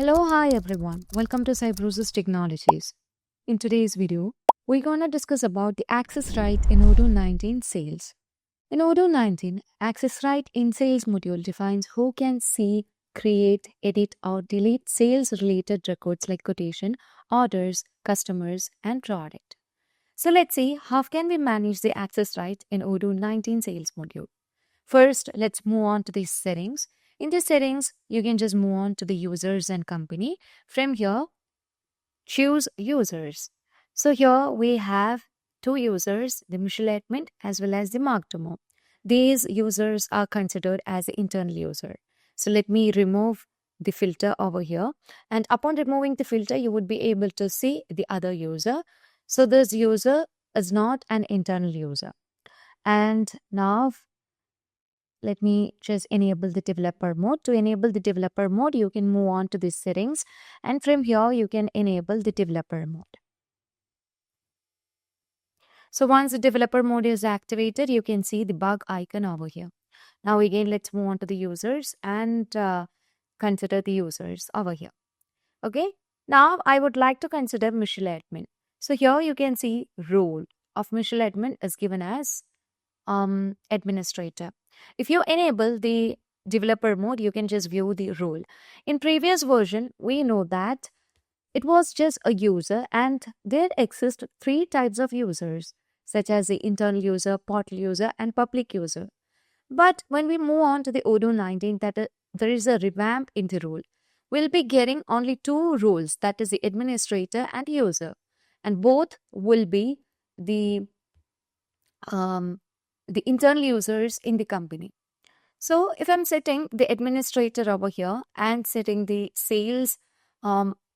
Hello, hi everyone. Welcome to Cybrosys Technologies. In today's video, we're going to discuss about the access right in Odoo 19 sales. In Odoo 19, access right in sales module defines who can see, create, edit, or delete sales related records like quotation, orders, customers, and product. So let's see how can we manage the access right in Odoo 19 sales module. First, let's move on to the settings. In the settings, you can just move on to the users and company. From here, choose users. So here we have two users, the mutual admin as well as the mark demo. These users are considered as the internal user. So let me remove the filter over here. And upon removing the filter, you would be able to see the other user. So this user is not an internal user. And now let me just enable the developer mode. To enable the developer mode, you can move on to the settings, and from here you can enable the developer mode. So once the developer mode is activated, you can see the bug icon over here. Now again, let's move on to the users and consider the users over here. Okay. Now I would like to consider mutual admin. So here you can see role of mutual admin is given as administrator. If you enable the developer mode, you can just view the role. In previous version, we know that it was just a user and there exist three types of users, such as the internal user, portal user, and public user. But when we move on to the Odoo 19, there is a revamp in the role. We'll be getting only two roles, that is the administrator and user, and both will be the internal users in the company. So if I'm setting the administrator over here and setting the sales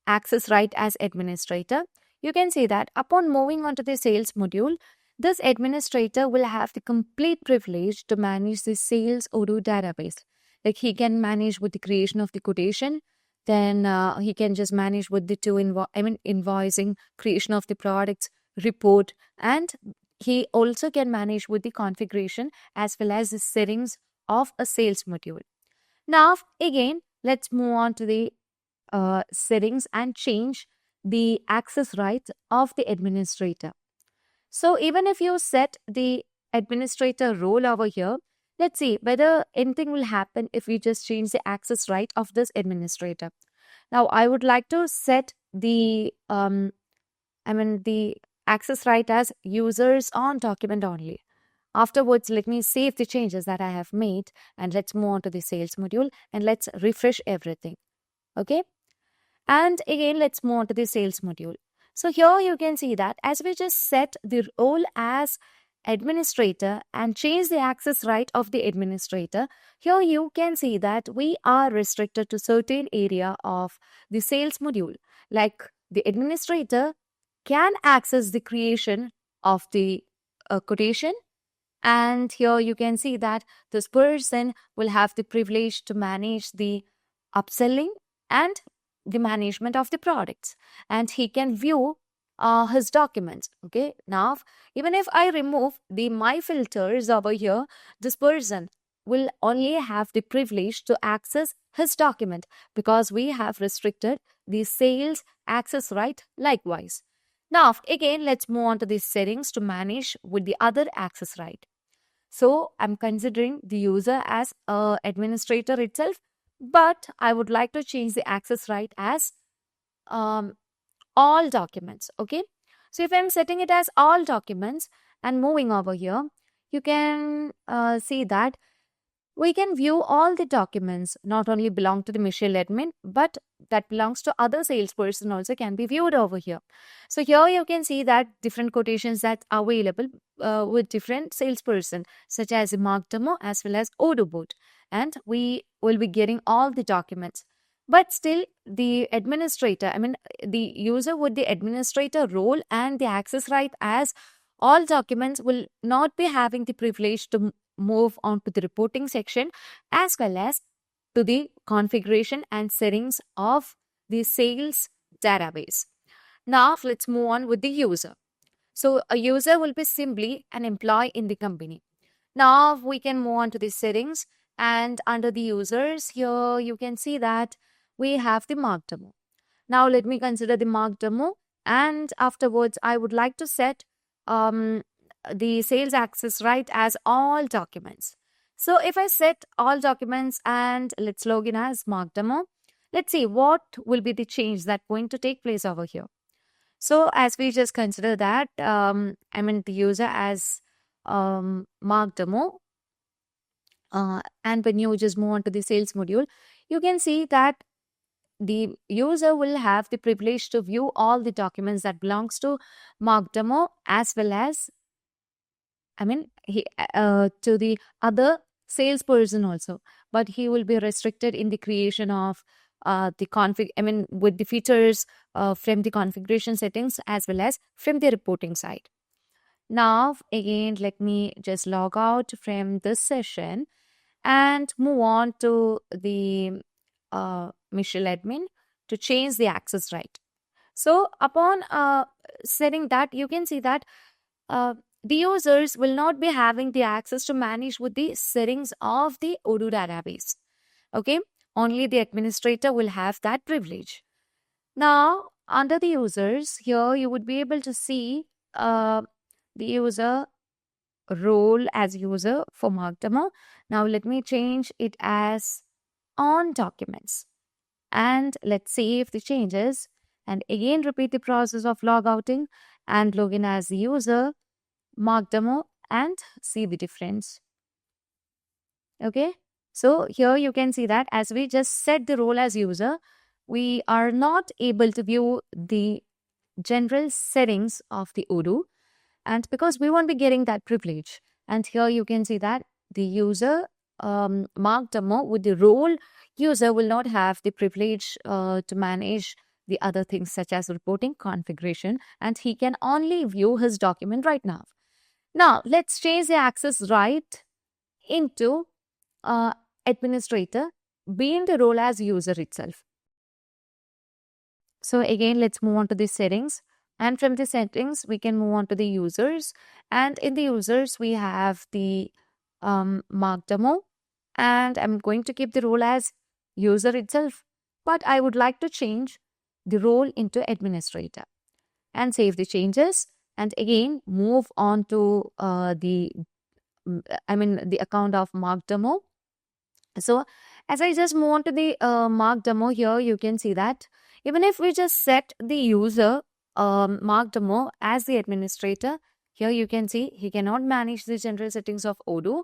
access right as administrator, you can see that upon moving on to the sales module, this administrator will have the complete privilege to manage the sales Odoo database. Like he can manage with the creation of the quotation, then he can just manage with the invoicing, creation of the products, report, and he also can manage with the configuration as well as the settings of a sales module. Now, again, let's move on to the settings and change the access right of the administrator. So even if you set the administrator role over here, let's see whether anything will happen if we just change the access right of this administrator. Now, I would like to set the the access right as users on document only. Afterwards, let me save the changes that I have made and let's move on to the sales module and let's refresh everything. Okay. And again, let's move on to the sales module. So here you can see that as we just set the role as administrator and change the access right of the administrator, here you can see that we are restricted to certain area of the sales module. Like the administrator can access the creation of the quotation, and here you can see that this person will have the privilege to manage the upselling and the management of the products, and he can view his documents. Okay, now even if I remove the my filters over here, this person will only have the privilege to access his document because we have restricted the sales access right likewise. Now again, let's move on to the settings to manage with the other access right. So I'm considering the user as a administrator itself, but I would like to change the access right as all documents. Okay. So if I'm setting it as all documents and moving over here, you can see that we can view all the documents not only belong to the mutual admin, but that belongs to other salesperson also can be viewed over here. So here you can see that different quotations that are available with different salesperson, such as the mark demo as well as Odoo bot, and we will be getting all the documents. But still, the administrator, the user with the administrator role and the access right as all documents will not be having the privilege to move on to the reporting section as well as to the configuration and settings of the sales database. Now let's move on with the user. So a user will be simply an employee in the company. Now we can move on to the settings, and under the users here you can see that we have the marked demo. Now let me consider the marked demo, and afterwards I would like to set the sales access right as all documents. So if I set all documents and let's log in as marked demo, let's see what will be the change that's going to take place over here. So as we just consider that, the user as marked demo, and when you just move on to the sales module, you can see that the user will have the privilege to view all the documents that belongs to marked demo, as well as to the other salesperson also, but he will be restricted in the creation of the config, with the features from the configuration settings as well as from the reporting side. Now, again, let me just log out from this session and move on to the Michelle admin to change the access right. So upon setting that, you can see that the users will not be having the access to manage with the settings of the Odoo database. Okay, only the administrator will have that privilege. Now, under the users, here you would be able to see the user role as user for marked demo. Now, let me change it as on documents. And let's save the changes. And again, repeat the process of logouting and login as the user, mark demo, and see the difference. Okay. So here you can see that as we just set the role as user, we are not able to view the general settings of the Odoo, and because we won't be getting that privilege. And here you can see that the user marked demo with the role user will not have the privilege to manage the other things such as reporting configuration, and he can only view his document right now. Now let's change the access right into administrator being the role as user itself. So again, let's move on to the settings. And from the settings, we can move on to the users. And in the users, we have the marked demo. And I'm going to keep the role as user itself. But I would like to change the role into administrator. And save the changes. And again, move on to the account of marked demo. So as I just move on to the marked demo here, you can see that even if we just set the user marked demo as the administrator, here you can see he cannot manage the general settings of Odoo.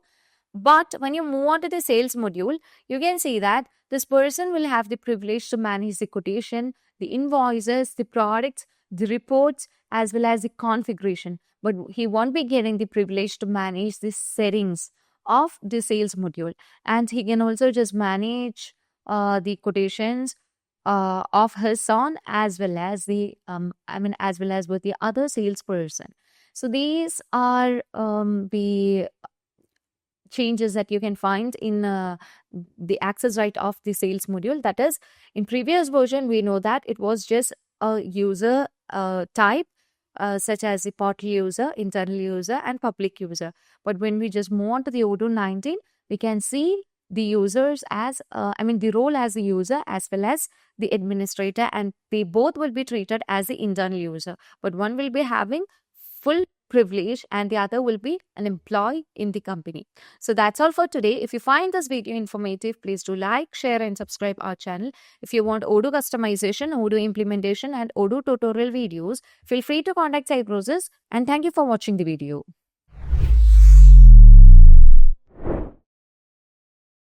But when you move on to the sales module, you can see that this person will have the privilege to manage the quotation, the invoices, the products, the reports, as well as the configuration. But he won't be getting the privilege to manage the settings of the sales module. And he can also just manage the quotations of his own, as well as the as well as with the other salesperson. So these are the changes that you can find in the access right of the sales module. That is, in previous version, we know that it was just a user type, such as the portal user, internal user, and public user. But when we just move on to the Odoo 19, we can see the users as, the role as the user as well as the administrator, and they both will be treated as the internal user. But one will be having full privilege and the other will be an employee in the company. So that's all for today. If you find this video informative, please do like, share, and subscribe our channel. If you want Odoo customization, Odoo implementation, and Odoo tutorial videos, feel free to contact Cybrosys, and thank you for watching the video.